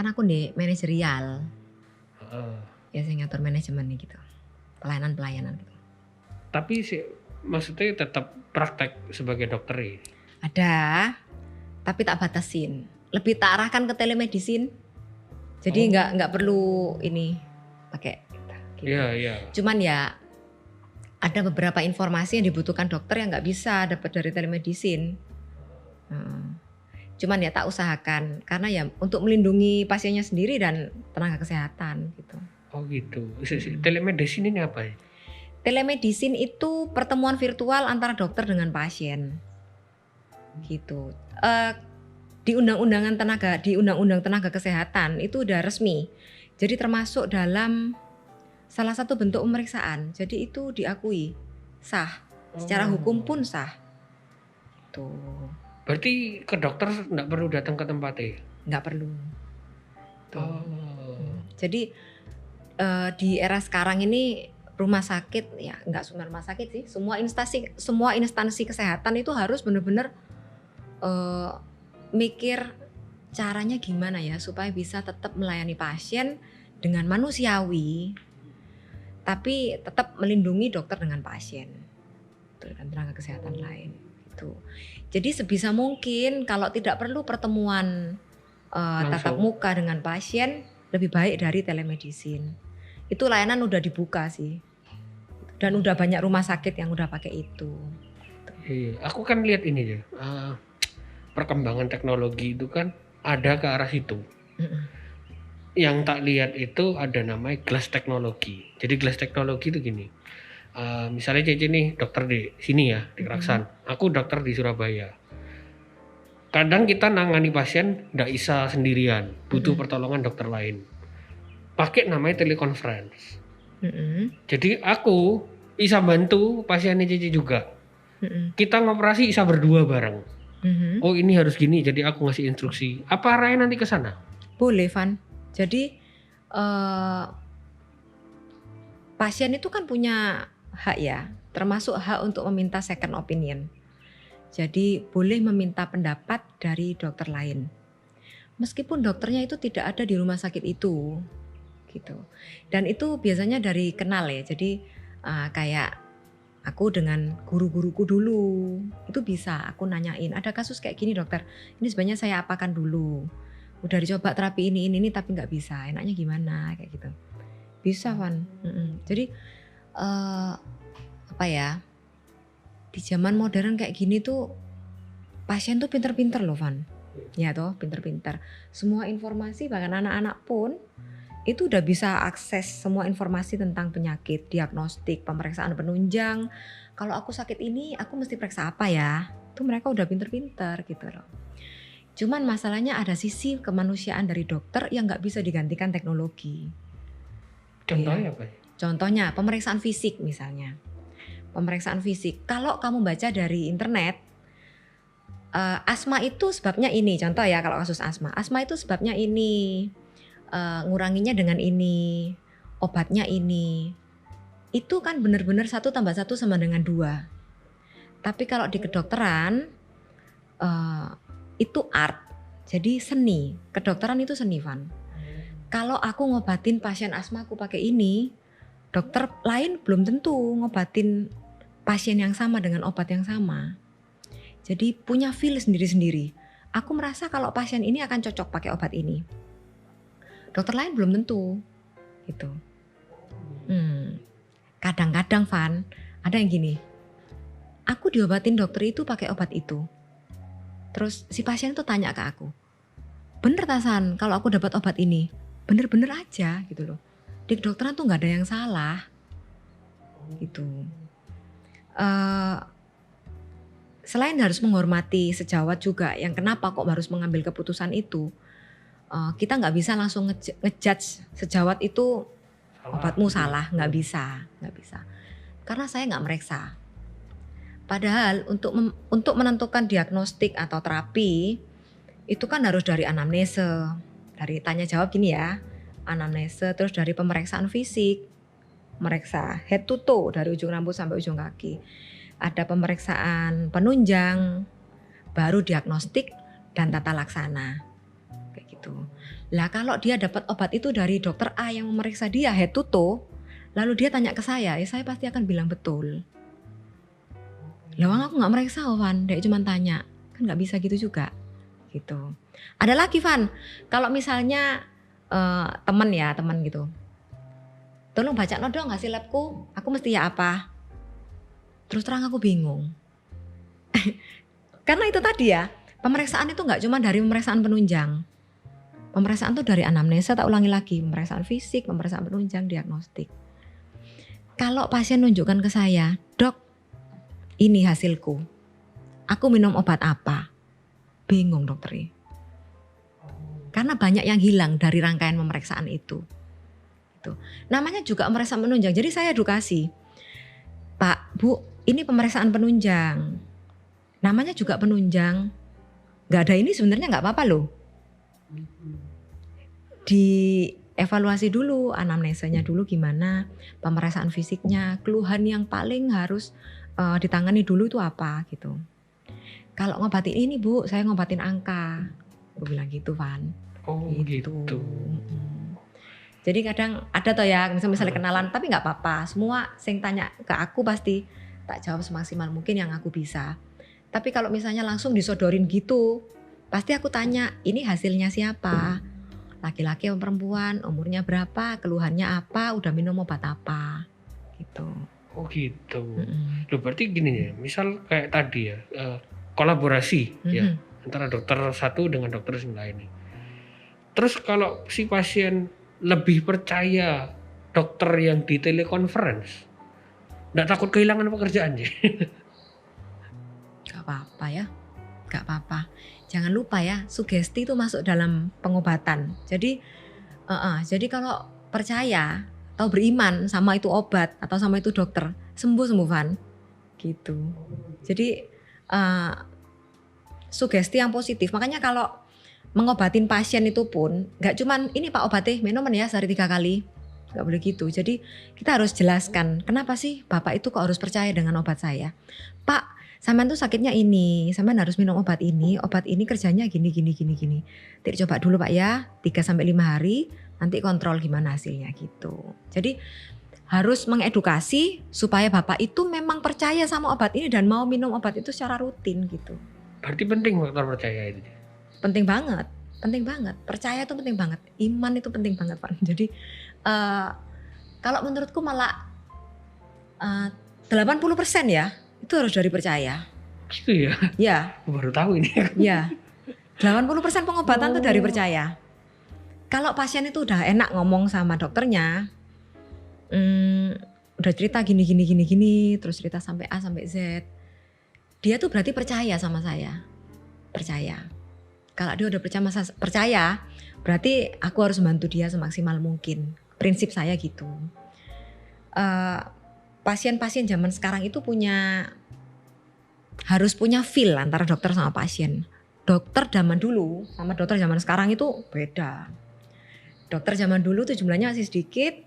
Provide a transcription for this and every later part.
Kan aku di manajerial, Heeh. ya saya ngatur manajemen nih gitu. Pelayanan gitu. Tapi maksudnya tetap praktek sebagai dokter ya? Ada, tapi tak batasin. Lebih tak arahkan ke telemedicine. Jadi nggak perlu ini pakai gitu. Iya. Cuman ya ada beberapa informasi yang dibutuhkan dokter yang nggak bisa dapat dari telemedicine. Cuman ya tak usahakan karena ya untuk melindungi pasiennya sendiri dan tenaga kesehatan gitu. Oh gitu. Telemedicine ini apa ya? Telemedicine itu pertemuan virtual antara dokter dengan pasien. Gitu. Di undang-undang tenaga kesehatan itu udah resmi. Jadi termasuk dalam salah satu bentuk pemeriksaan. Jadi itu diakui sah. Secara hukum pun sah. Tuh. Berarti ke dokter nggak perlu datang ke tempatnya? Nggak perlu. Tuh. Jadi di era sekarang ini rumah sakit ya nggak cuma rumah sakit sih, semua instansi kesehatan itu harus benar-benar mikir caranya gimana ya supaya bisa tetap melayani pasien dengan manusiawi, tapi tetap melindungi dokter dengan pasien dan tenaga kesehatan lain. Itu. Jadi sebisa mungkin kalau tidak perlu pertemuan tatap muka dengan pasien, lebih baik dari telemedicine. Itu layanan udah dibuka sih, dan udah banyak rumah sakit yang udah pakai itu. Iya, aku kan lihat ini ya, perkembangan teknologi itu kan ada ke arah situ. Yang tak lihat itu ada namanya glass teknologi. Jadi glass teknologi itu gini, misalnya Cece nih dokter di sini ya di Keraksan, aku dokter di Surabaya. Kadang kita nangani pasien nggak bisa sendirian, butuh pertolongan dokter lain. Pakai namanya teleconference. Jadi aku bisa bantu pasiennya Cici juga. Kita ngoperasi bisa berdua bareng. Oh ini harus gini, jadi aku ngasih instruksi. Apa arahnya nanti ke sana? Boleh, Van. Jadi pasien itu kan punya hak ya, termasuk hak untuk meminta second opinion. Jadi boleh meminta pendapat dari dokter lain. Meskipun dokternya itu tidak ada di rumah sakit itu. Gitu. Dan itu biasanya dari kenal ya. Jadi kayak aku dengan guru-guruku dulu itu bisa aku nanyain, ada kasus kayak gini dokter, ini sebenarnya saya apakan dulu, udah dicoba terapi ini tapi nggak bisa, enaknya gimana kayak gitu. Bisa Van. Jadi apa ya, di zaman modern kayak gini tuh pasien tuh pinter-pinter loh Van. Ya toh, pinter-pinter. Semua informasi bahkan anak-anak pun itu udah bisa akses semua informasi tentang penyakit, diagnostik, pemeriksaan penunjang. Kalau aku sakit ini, aku mesti periksa apa ya? Itu mereka udah pinter-pinter gitu loh. Cuman masalahnya ada sisi kemanusiaan dari dokter yang nggak bisa digantikan teknologi. Contohnya apa ya? Contohnya pemeriksaan fisik misalnya. Pemeriksaan fisik. Kalau kamu baca dari internet, asma itu sebabnya ini. Contoh ya kalau kasus asma. Asma itu sebabnya ini. Nguranginya dengan ini, obatnya ini. Itu kan benar-benar 1 + 1 sama dengan 2. Tapi kalau di kedokteran itu art, jadi seni. Kedokteran itu seni Van. Kalau aku ngobatin pasien asma aku pakai ini, dokter lain belum tentu ngobatin pasien yang sama dengan obat yang sama. Jadi punya feel sendiri-sendiri. Aku merasa kalau pasien ini akan cocok pakai obat ini. Dokter lain belum tentu gitu. Kadang-kadang Van, ada yang gini, aku diobatin dokter itu pakai obat itu. Terus si pasien tuh tanya ke aku, bener Tasan kalau aku dapat obat ini? Bener-bener aja gitu loh. Di kedokteran tuh gak ada yang salah gitu. Selain harus menghormati sejawat juga yang kenapa kok harus mengambil keputusan itu, kita nggak bisa langsung ngejudge sejawat itu obatmu salah, nggak bisa, karena saya nggak mereksa. Padahal untuk menentukan diagnostik atau terapi itu kan harus dari anamnese, dari tanya jawab gini ya, anamnese, terus dari pemeriksaan fisik, meriksa head to toe dari ujung rambut sampai ujung kaki, ada pemeriksaan penunjang, baru diagnostik dan tata laksana. Kayak gitu. Lah kalau dia dapat obat itu dari dokter A yang memeriksa dia head to toe, lalu dia tanya ke saya, ya saya pasti akan bilang betul. Lah aku nggak meriksa Van, dia cuma tanya, kan nggak bisa gitu juga, gitu. Ada lagi Van, kalau misalnya teman gitu, tolong baca dong hasil labku, aku mesti ya apa? Terus terang aku bingung, karena itu tadi ya, pemeriksaan itu nggak cuma dari pemeriksaan penunjang. Pemeriksaan itu dari anamnesa, tak ulangi lagi, pemeriksaan fisik, pemeriksaan penunjang, diagnostik. Kalau pasien nunjukkan ke saya, dok, ini hasilku, aku minum obat apa? Bingung dokter. Karena banyak yang hilang dari rangkaian pemeriksaan itu. Namanya juga pemeriksaan penunjang, jadi saya edukasi. Pak, Bu, ini pemeriksaan penunjang. Namanya juga penunjang, gak ada ini sebenarnya gak apa-apa loh. Dievaluasi dulu anamnesanya dulu gimana, pemeriksaan fisiknya, keluhan yang paling harus ditangani dulu itu apa gitu. Kalau ngobatin ini Bu, saya ngobatin angka, gue bilang gitu Van. Oh gitu. Jadi kadang ada toh ya misalnya kenalan, tapi nggak apa-apa, semua sing tanya ke aku pasti tak jawab semaksimal mungkin yang aku bisa. Tapi kalau misalnya langsung disodorin gitu, pasti aku tanya ini hasilnya siapa, laki-laki atau perempuan, umurnya berapa, keluhannya apa, udah minum obat apa, gitu. Oh gitu. Loh berarti gini ya, misal kayak tadi ya, kolaborasi ya antara dokter satu dengan dokter yang lain. Terus kalau si pasien lebih percaya dokter yang di telekonferensi, nggak takut kehilangan pekerjaan sih? Gak apa-apa ya, gak apa-apa. Jangan lupa ya, sugesti itu masuk dalam pengobatan. Jadi kalau percaya atau beriman sama itu obat atau sama itu dokter, sembuh Van, gitu. Jadi sugesti yang positif. Makanya kalau mengobatin pasien itu pun nggak cuman ini Pak obatnya minum ya sehari 3 kali, nggak boleh gitu. Jadi kita harus jelaskan kenapa sih Bapak itu kok harus percaya dengan obat saya. Pak, sampean tuh sakitnya ini, sampean harus minum obat ini kerjanya gini. Nanti coba dulu Pak ya, 3-5 hari, nanti kontrol gimana hasilnya gitu. Jadi harus mengedukasi supaya Bapak itu memang percaya sama obat ini dan mau minum obat itu secara rutin gitu. Berarti penting faktor percaya itu. Penting banget. Percaya itu penting banget. Iman itu penting banget Pak. Jadi kalau menurutku malah 80% ya itu harus dari percaya. Gitu ya? Ya. Baru tahu ini. Ya. 80% pengobatan itu dari percaya. Kalau pasien itu udah enak ngomong sama dokternya, udah cerita gini, terus cerita sampai A sampai Z, dia tuh berarti percaya sama saya. Percaya. Kalau dia udah percaya, berarti aku harus bantu dia semaksimal mungkin. Prinsip saya gitu. Pasien-pasien zaman sekarang itu harus punya feel antara dokter sama pasien. Dokter zaman dulu sama dokter zaman sekarang itu beda. Dokter zaman dulu tuh jumlahnya masih sedikit,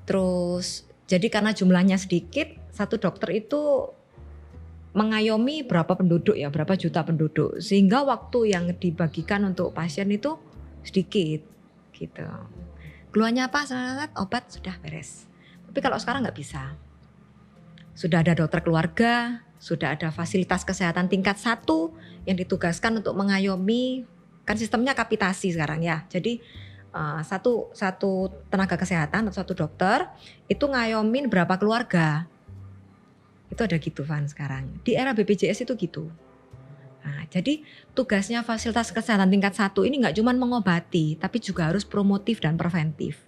terus jadi karena jumlahnya sedikit, satu dokter itu mengayomi berapa penduduk ya, berapa juta penduduk, sehingga waktu yang dibagikan untuk pasien itu sedikit gitu. Keluarnya apa? Obat sudah beres. Tapi kalau sekarang nggak bisa. Sudah ada dokter keluarga, sudah ada fasilitas kesehatan tingkat 1 yang ditugaskan untuk mengayomi, kan sistemnya kapitasi sekarang ya. Jadi satu tenaga kesehatan atau satu dokter itu ngayomin berapa keluarga. Itu ada gitu Van sekarang. Di era BPJS itu gitu. Nah, jadi tugasnya fasilitas kesehatan tingkat 1 ini nggak cuma mengobati, tapi juga harus promotif dan preventif.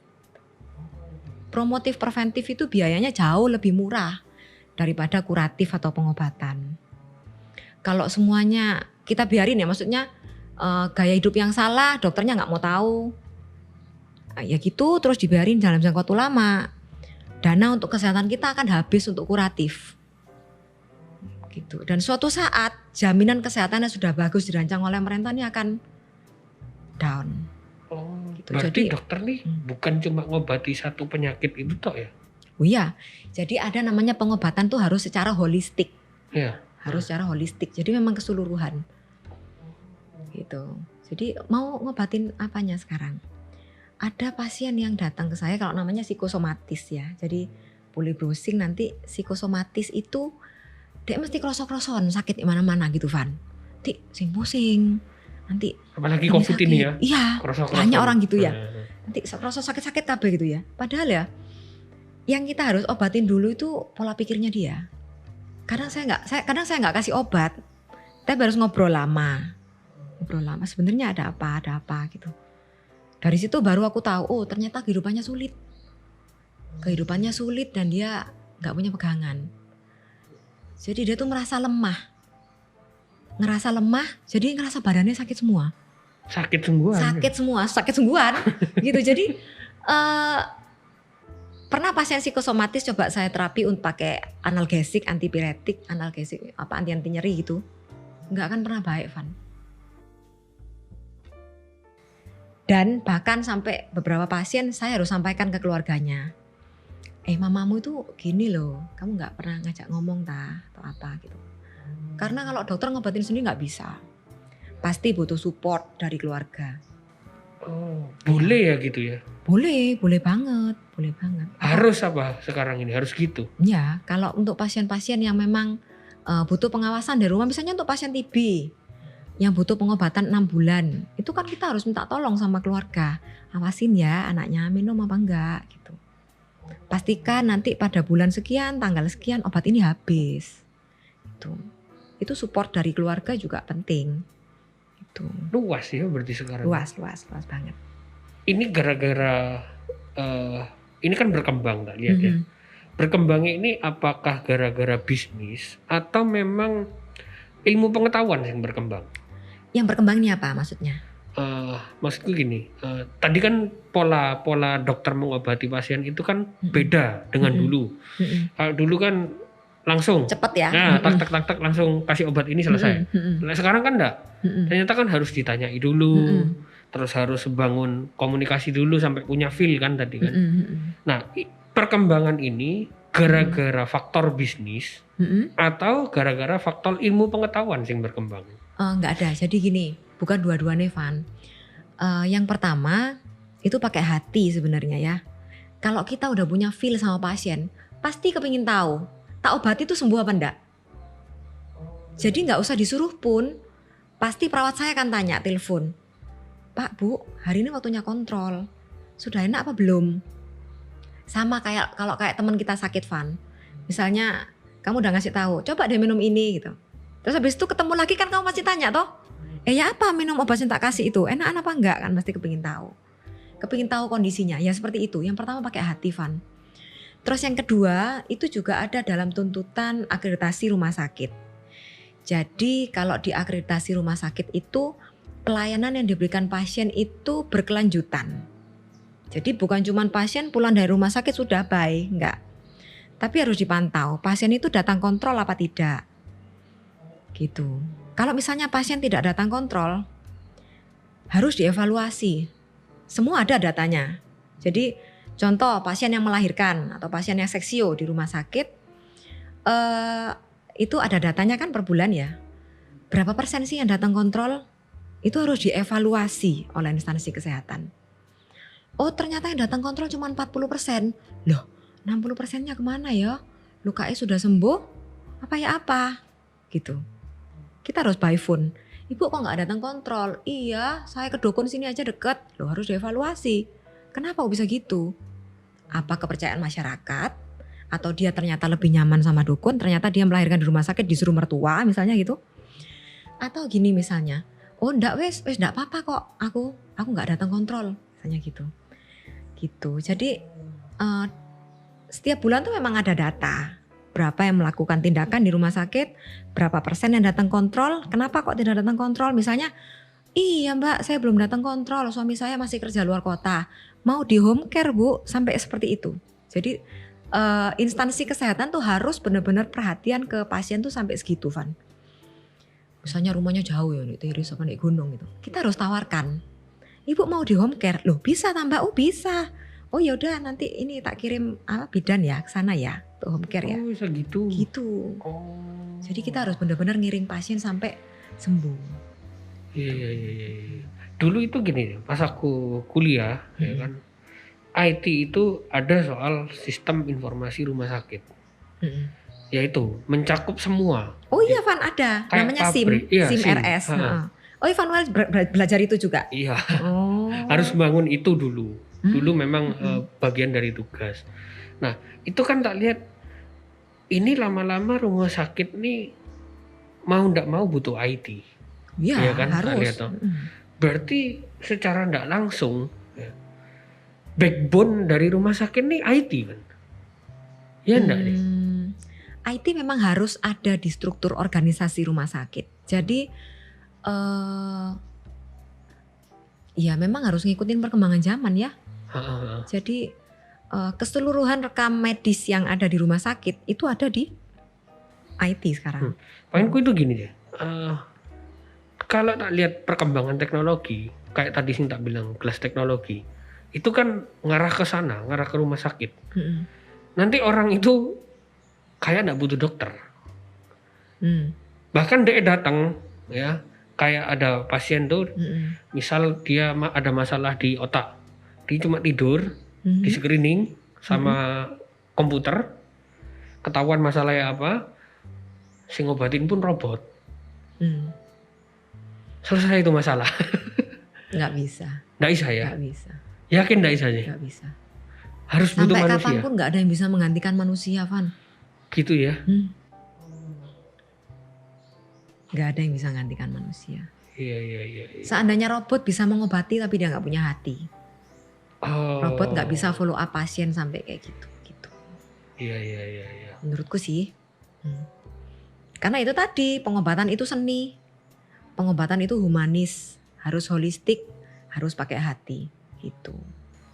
Promotif preventif itu biayanya jauh lebih murah daripada kuratif atau pengobatan. Kalau semuanya kita biarin ya, maksudnya gaya hidup yang salah dokternya nggak mau tahu. Ya gitu terus dibiarin dalam jangka waktu lama. Dana untuk kesehatan kita akan habis untuk kuratif. Gitu. Dan suatu saat jaminan kesehatannya sudah bagus dirancang oleh pemerintah ini akan down. Oh, gitu. Berarti Jadi dokter nih bukan cuma ngobati satu penyakit itu toh ya? Oh iya, jadi ada namanya pengobatan tuh harus secara holistik. Ya. Harus secara holistik. Jadi memang keseluruhan. Gitu. Jadi mau ngobatin apanya sekarang? Ada pasien yang datang ke saya kalau namanya psikosomatis ya. Jadi boleh browsing nanti psikosomatis itu dia mesti krosok-kroson sakit di mana-mana gitu Van. Nanti sing pusing. Nanti Apalagi COVID ini ya. Iya, Krosok-kroson. banyak orang gitu ya. Nanti krosok sakit-sakit kabeh gitu ya. Padahal ya yang kita harus obatin dulu itu pola pikirnya dia. Kadang saya nggak kasih obat. Tapi harus ngobrol lama sebenarnya ada apa gitu. Dari situ baru aku tahu, oh ternyata kehidupannya sulit dan dia nggak punya pegangan. Jadi dia tuh ngerasa lemah, jadi ngerasa badannya sakit semua. Sakit sungguhan gitu. Jadi pernah pasien psikosomatis coba saya terapi untuk pakai analgesik, antipiretik, anti nyeri gitu. Nggak akan pernah baik, Van. Dan bahkan sampai beberapa pasien saya harus sampaikan ke keluarganya. Mamamu itu gini loh, kamu nggak pernah ngajak ngomong atau apa gitu. Karena kalau dokter ngobatin sendiri nggak bisa. Pasti butuh support dari keluarga. Oh, boleh ya gitu ya? Boleh banget. Harus apa sekarang ini? Harus gitu? Ya, kalau untuk pasien-pasien yang memang butuh pengawasan dari rumah, misalnya untuk pasien TB yang butuh pengobatan 6 bulan, itu kan kita harus minta tolong sama keluarga. Awasin ya anaknya minum apa enggak gitu. Pastikan nanti pada bulan sekian, tanggal sekian obat ini habis. Itu support dari keluarga juga penting. Itu. Luas ya berarti sekarang. Luas banget. Ini gara-gara ini kan berkembang tak lihat ya. Berkembangnya ini apakah gara-gara bisnis atau memang ilmu pengetahuan yang berkembang? Yang berkembang ini apa maksudnya? Maksudku gini, tadi kan pola dokter mengobati pasien itu kan beda dengan dulu. Kalau dulu kan langsung cepet ya. Nah, tak langsung kasih obat ini selesai. Nah, sekarang kan enggak. Ternyata kan harus ditanyai dulu. Terus harus bangun komunikasi dulu sampai punya feel kan tadi kan. Nah, perkembangan ini gara-gara faktor bisnis atau gara-gara faktor ilmu pengetahuan yang berkembang? Enggak ada. Jadi gini, bukan dua-duanya Van. Yang pertama itu pakai hati sebenarnya ya. Kalau kita udah punya feel sama pasien, pasti kepingin tahu tak obati itu sembuh apa enggak. Jadi nggak usah disuruh pun, pasti perawat saya akan tanya telepon, Pak Bu, hari ini waktunya kontrol, sudah enak apa belum? Sama kayak kalau teman kita sakit Van, misalnya kamu udah ngasih tahu, coba deh minum ini gitu. Terus habis itu ketemu lagi kan kamu pasti tanya toh, ya apa minum obat yang tak kasih itu, enak apa enggak kan pasti kepingin tahu kondisinya. Ya seperti itu. Yang pertama pakai hati Van. Terus yang kedua itu juga ada dalam tuntutan akreditasi rumah sakit. Jadi kalau di akreditasi rumah sakit itu pelayanan yang diberikan pasien itu berkelanjutan. Jadi bukan cuma pasien pulang dari rumah sakit sudah bye, enggak. Tapi harus dipantau pasien itu datang kontrol apa tidak. Gitu. Kalau misalnya pasien tidak datang kontrol harus dievaluasi. Semua ada datanya. Jadi contoh pasien yang melahirkan atau pasien yang seksio di rumah sakit, itu ada datanya kan per bulan ya. Berapa persen sih yang datang kontrol? Itu harus dievaluasi oleh instansi kesehatan. Oh ternyata yang datang kontrol cuma 40%. Loh 60%-nya kemana ya? Lukanya sudah sembuh? Apa? Gitu. Kita harus by phone. Ibu kok gak datang kontrol? Iya saya ke dukun sini aja deket. Loh harus dievaluasi. Kenapa bisa gitu? Apa kepercayaan masyarakat atau dia ternyata lebih nyaman sama dukun, ternyata dia melahirkan di rumah sakit disuruh mertua misalnya gitu. Atau gini misalnya, oh ndak wes ndak apa-apa kok, aku nggak datang kontrol misalnya gitu. Jadi setiap bulan tuh memang ada data berapa yang melakukan tindakan di rumah sakit, berapa persen yang datang kontrol, kenapa kok tidak datang kontrol misalnya. Iya mbak, saya belum datang kontrol, suami saya masih kerja luar kota, mau di home care bu, sampai seperti itu. Jadi instansi kesehatan tuh harus benar-benar perhatian ke pasien tuh sampai segitu Van. Misalnya rumahnya jauh ya, di Tiris apa di gunung gitu, kita harus tawarkan, ibu mau di home care, loh bisa tambah, oh bisa, oh yaudah nanti ini tak kirim bidan ya ke sana ya, untuk home care ya. Oh bisa gitu. Gitu. Oh. Jadi kita harus benar-benar ngiring pasien sampai sembuh. Iya. dulu itu gini, pas aku kuliah ya kan, IT itu ada soal sistem informasi rumah sakit, yaitu mencakup semua. Oh iya Van, ada Kayak namanya pabrik, SIM, iya SIM SIM. RS. Heeh. Oh Ivan Wales belajar itu juga. Iya, Oh. harus bangun itu dulu. Dulu memang Mm-mm. bagian dari tugas. Nah, itu kan tak lihat ini lama-lama rumah sakit nih mau ndak mau butuh IT. Ya Iya kan, tak harus. lihat toh. Berarti secara ndak langsung ya, backbone dari rumah sakit nih IT kan. Iya ndak nih? IT memang harus ada di struktur organisasi rumah sakit. Jadi ya memang harus ngikutin perkembangan zaman ya. Heeh. Jadi keseluruhan rekam medis yang ada di rumah sakit itu ada di IT sekarang. Poinku itu gini deh. Kalau tak lihat perkembangan teknologi, kayak tadi sing tak bilang kelas teknologi, itu kan ngarah ke sana, ngarah ke rumah sakit. Nanti orang itu kayak nggak butuh dokter. Bahkan dia datang ya, kayak ada pasien tuh, misal dia ada masalah di otak, dia cuma tidur, di screening sama komputer, ketahuan masalahnya apa, sing ngobatin pun robot. Selesai itu masalah. Nggak bisa. Nggak bisa ya? Nggak bisa. Yakin nggak bisa sih? Nggak bisa. Harus butuh Sampai manusia. kapanpun nggak ada yang bisa menggantikan manusia, Van. Gitu ya? Nggak ada yang bisa menggantikan manusia. Iya. Seandainya robot bisa mengobati tapi dia nggak punya hati. Oh. Robot nggak bisa follow up pasien sampai kayak gitu. Iya. Menurutku sih. Karena itu tadi, pengobatan itu seni. Pengobatan itu humanis, harus holistik, harus pakai hati gitu.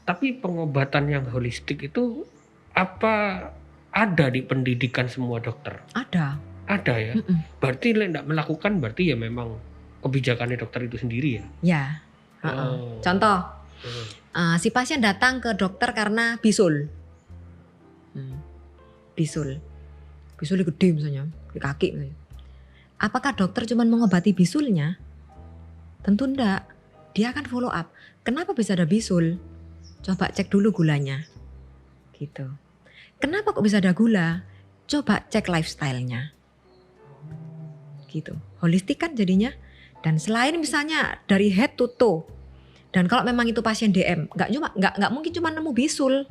Tapi pengobatan yang holistik itu apa ada di pendidikan semua dokter? Ada ya. Berarti tidak melakukan berarti ya memang kebijakannya dokter itu sendiri ya? Ya. Contoh, si pasien datang ke dokter karena bisul. Bisul gede misalnya, di kaki misalnya. Apakah dokter cuma mengobati bisulnya? Tentu enggak. Dia akan follow up. Kenapa bisa ada bisul? Coba cek dulu gulanya. Gitu. Kenapa kok bisa ada gula? Coba cek lifestyle-nya. Gitu. Holistik kan jadinya. Dan selain misalnya dari head to toe. Dan kalau memang itu pasien DM, nggak mungkin cuma nemu bisul.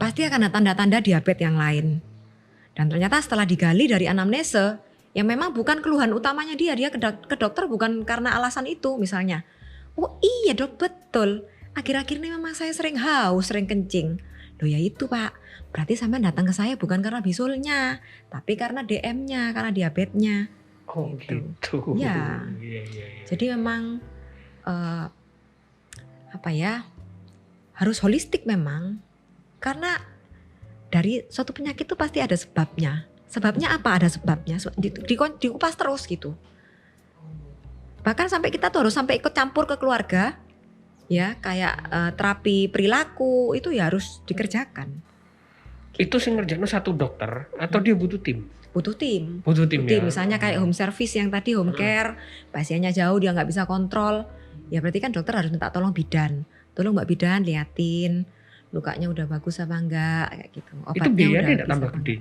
Pasti akan ada tanda-tanda diabetes yang lain. Dan ternyata setelah digali dari anamnese, yang memang bukan keluhan utamanya dia ke dokter bukan karena alasan itu misalnya. Oh iya dok, betul. Akhir-akhir ini memang saya sering haus, sering kencing. Loh ya itu Pak, berarti sampai datang ke saya bukan karena bisulnya, tapi karena DM-nya, karena diabetesnya. Oh gitu. Ya. Iya. Jadi memang harus holistik memang. Karena dari suatu penyakit itu pasti ada sebabnya. Sebabnya apa? Ada sebabnya. Dikupas terus gitu. Bahkan sampai kita tuh harus sampai ikut campur ke keluarga. Ya kayak terapi perilaku itu ya harus dikerjakan. Itu sih ngerjain satu dokter atau dia butuh tim? Butuh tim ya. Misalnya kayak home service yang tadi home care. Pasiennya jauh dia gak bisa kontrol. Ya berarti kan dokter harus minta tolong bidan. Tolong Mbak Bidan liatin lukanya udah bagus apa enggak kayak gitu. Obatnya itu biayanya udah tidak tambah gede?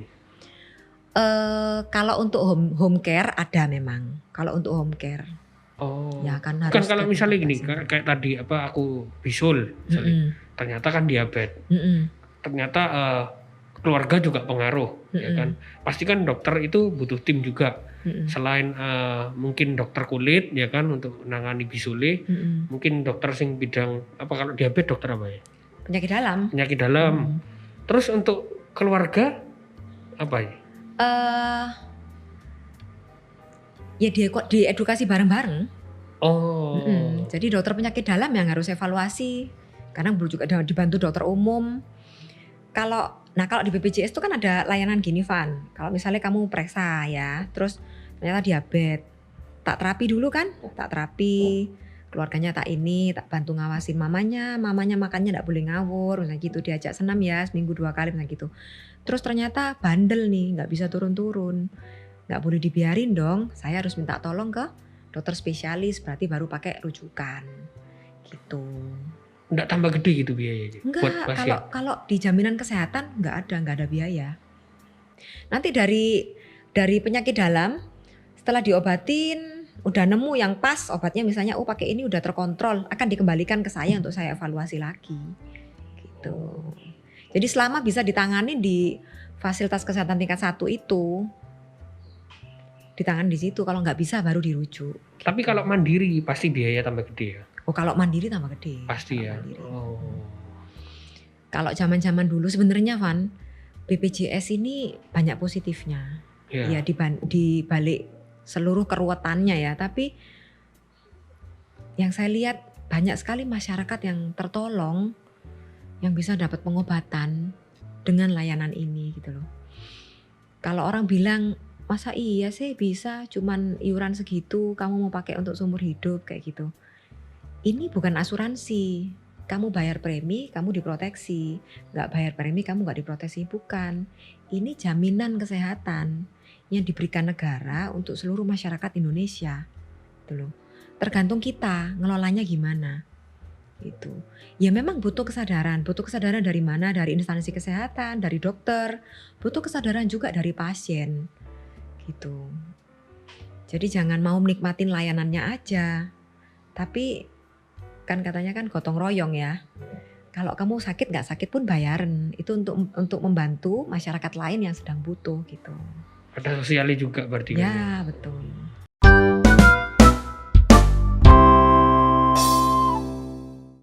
Kalau untuk home care ada memang. Kalau untuk home care. Oh. Ya kan harus. Kan kalau misalnya gini kayak tadi aku bisul misalnya. Ternyata kan diabetes. Ternyata keluarga juga pengaruh ya kan. Pasti kan dokter itu butuh tim juga. Selain mungkin dokter kulit ya kan untuk menangani bisule, mungkin dokter sing bidang apa kalau diabetes dokter apa ya? Penyakit dalam. Terus untuk keluarga apa ya? Ya diedukasi bareng-bareng. Oh. Jadi dokter penyakit dalam yang harus evaluasi. Kadang juga dibantu dokter umum. Kalau di BPJS itu kan ada layanan gini Van. Kalau misalnya kamu periksa ya, terus ternyata diabetes, tak terapi dulu kan? Tak terapi. Keluarganya tak bantu ngawasin mamanya makannya enggak boleh ngawur, misalnya gitu, diajak senam ya seminggu 2 kali misalnya gitu. Terus ternyata bandel nih, enggak bisa turun-turun. Enggak boleh dibiarin dong, saya harus minta tolong ke dokter spesialis berarti baru pakai rujukan gitu. Nggak tambah gede gitu biayanya buat Enggak, pasien? kalau di jaminan kesehatan nggak ada biaya. Nanti dari penyakit dalam setelah diobatin udah nemu yang pas obatnya, misalnya pakai ini udah terkontrol, akan dikembalikan ke saya untuk saya evaluasi lagi gitu. Jadi selama bisa ditangani di fasilitas kesehatan tingkat 1 itu ditangani di situ, kalau nggak bisa baru dirujuk. Tapi kalau mandiri pasti biaya tambah gede ya? Oh, kalau mandiri tambah gede. Pasti ya. Mandiri. Oh. Kalau zaman-zaman dulu sebenarnya Van, BPJS ini banyak positifnya. Ya di balik seluruh keruwetannya ya, tapi yang saya lihat banyak sekali masyarakat yang tertolong, yang bisa dapat pengobatan dengan layanan ini gitu loh. Kalau orang bilang, masa iya sih bisa cuman iuran segitu kamu mau pakai untuk seumur hidup kayak gitu. Ini bukan asuransi. Kamu bayar premi, kamu diproteksi. Nggak bayar premi, kamu nggak diproteksi. Bukan. Ini jaminan kesehatan yang diberikan negara untuk seluruh masyarakat Indonesia. Gitu loh. Tergantung kita ngelolanya gimana. Itu. Ya memang butuh kesadaran. Butuh kesadaran dari mana? Dari instansi kesehatan, dari dokter. Butuh kesadaran juga dari pasien. Gitu. Jadi jangan mau menikmatin layanannya aja. Tapi kan katanya kan gotong royong ya. Kalau kamu sakit nggak sakit pun bayaran. Itu untuk membantu masyarakat lain yang sedang butuh gitu. Ada sosialnya juga berarti. Ya betul.